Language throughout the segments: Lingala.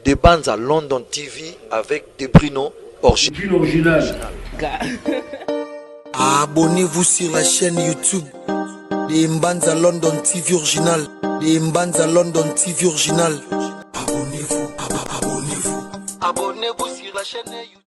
Des bandes à London TV avec des Bruno original. Abonnez-vous sur la chaîne YouTube des Mbanza London TV original. Des Mbanza London TV original. Abonnez-vous, abonnez-vous. Abonnez-vous sur la chaîne YouTube.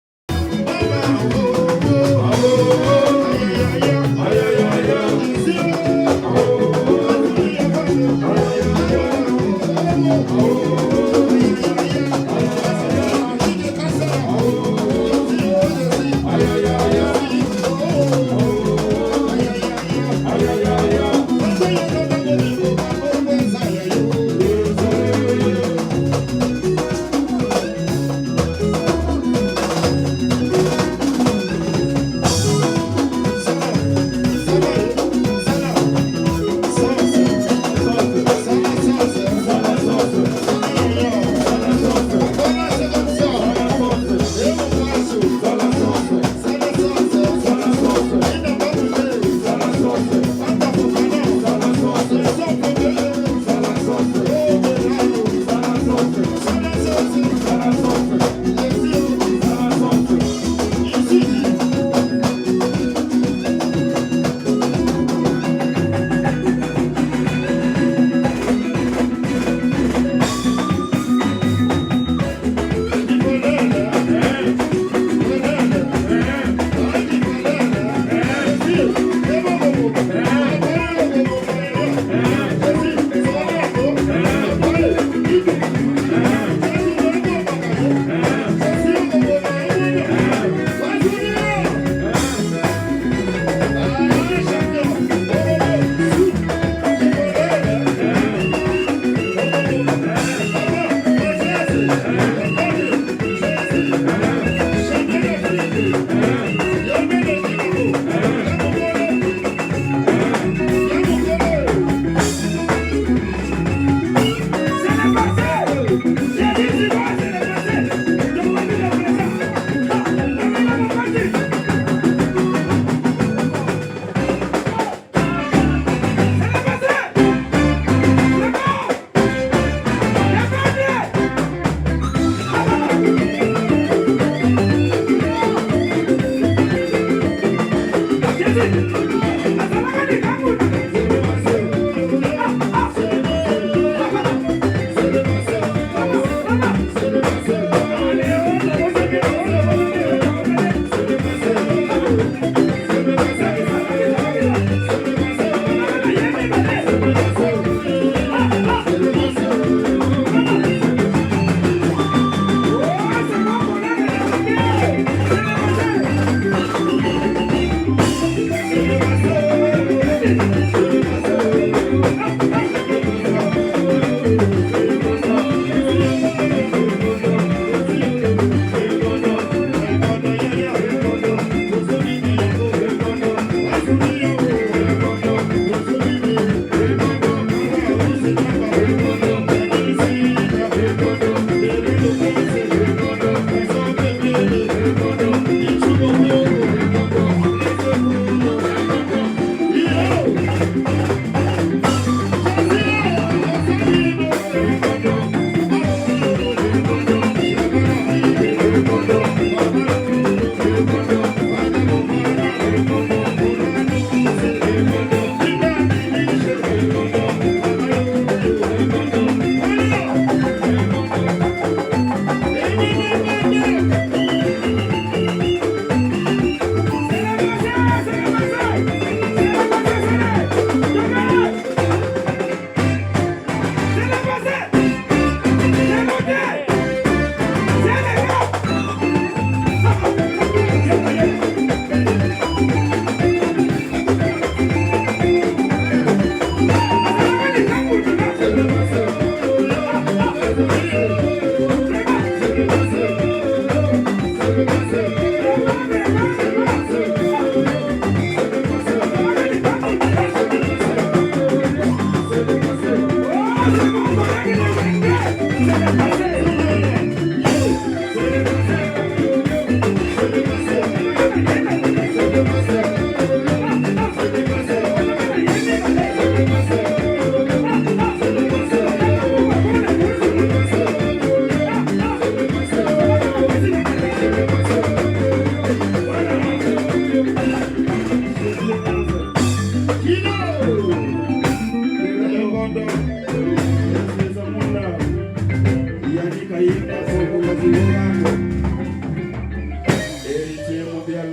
Héritier mondial,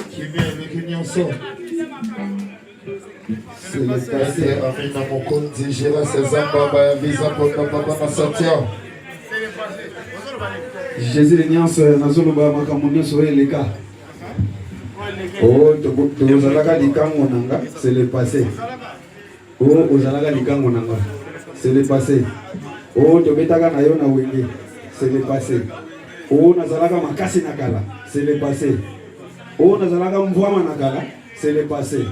qui vient avec une c'est le passé, Amina Mokonzi, Gérard César Baba, Visa Pota Papa Nassatia. Jésus le nyans nazoloba makambo sur les cas. Oh, tozalaka likango nanga, c'est le passé. Oh, ozalaka likango nanga, c'est le passé. Oh, tobetaka na yo na wenge, c'est le passé. Oh, nazalaka makasi nakala, c'est le passé. Oh, nazalaka mvwama nakala, c'est le passé.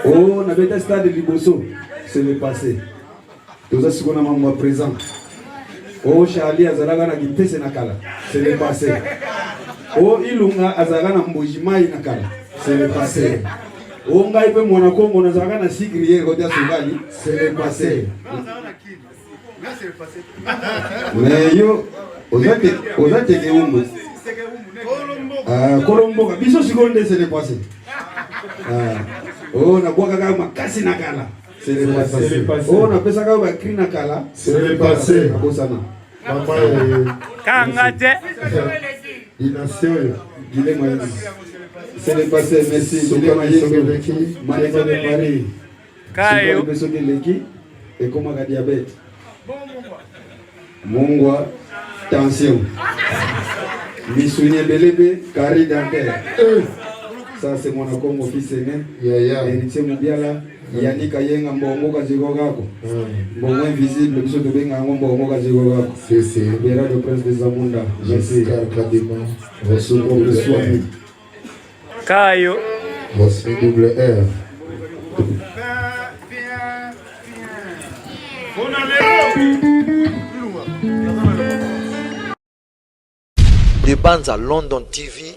Oh, nabeta stade liboso, c'est le passé. Toza sikona mambo présent. Oh, Charlie azalaka na gitese nakala, c'est le passé. Oh, Ilunga azalaka na mbojimai nakala, c'est le passé. Oh, ngai pe mwana Kongo nazalaka na sigrier kotia Sogali, c'est le passé. Mais yo, ozate ke umbu. Kolombo biso sikonde c'est le passé. Oh, na kwa kaka makasi nakala. C'est le passé. Oh, na pesa kaka bakri nakala. C'est le passé. Akosana. Maman Kangate. Dynastie. Guilé Moïse. C'est le passé, merci. Guilé Moïse. Maléka de Paris. Kayo. Beso de leki. Et comme un diabète. Mongwa. Tension. Missouni Belebe. Carré dentaire. Ça c'est mon accord, mon fils aîné. Héritier Moubiala. Yannick Ayenga Mbongo Kazigogako. Mbongo invisible, biso de Benga Mbongo Kazigogako. C'est Béra le prince des Amunda. Merci. Kayo. Voici double R. Des bandes à London TV